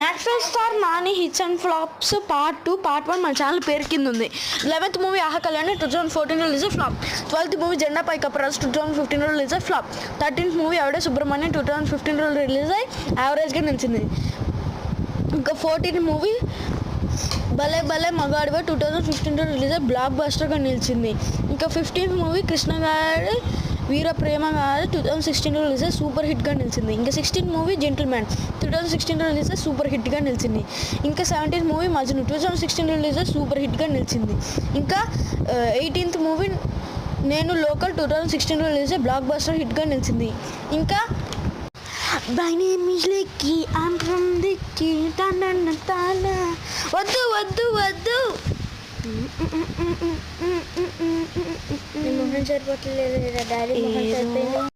Natural star Nani hits and flops part 2 part 1 మన channel పేరు కింద ఉంది. 11th movie Aha Kalyani 2014 release flop. 12th movie Jendapai Kapiraju 2015 release flop. 13th movie Evade Subrahmanyam 2015 release అయ్యి యావరేజ్గా నిలిచింది. ఇంకా 14th మూవీ భలే భలే మగాడివే 2015 రిలీజ్ అయ్యి బ్లాక్ బస్టర్గా నిలిచింది. ఇంకా 15th మూవీ కృష్ణ గారి వీర ప్రేమ గారి 2016 రిలీజ్ అయ్యి సూపర్ హిట్గా నిలిచింది. ఇంకా 16th మూవీ జెంటిల్మ్యాన్ 2016 రిలీజ్ అయ్యి సూపర్ హిట్గా నిలిచింది. ఇంకా 17th మూవీ మజ్ను 2016 రిలీజ్ అయ్యి సూపర్ హిట్గా నిలిచింది. ఇంకా 18th మూవీ నేను లోకల్ 2016 రిలీజ్ అయ్యి బ్లాక్ బస్టర్ హిట్గా నిలిచింది. ఇంకా My name is Licky, I'm from Dicky, ta-na-na-ta-na. వద్దు వద్దు వద్దు మొహం సరిపోతలేదు, డాడీ మొహం సరిపోయింది.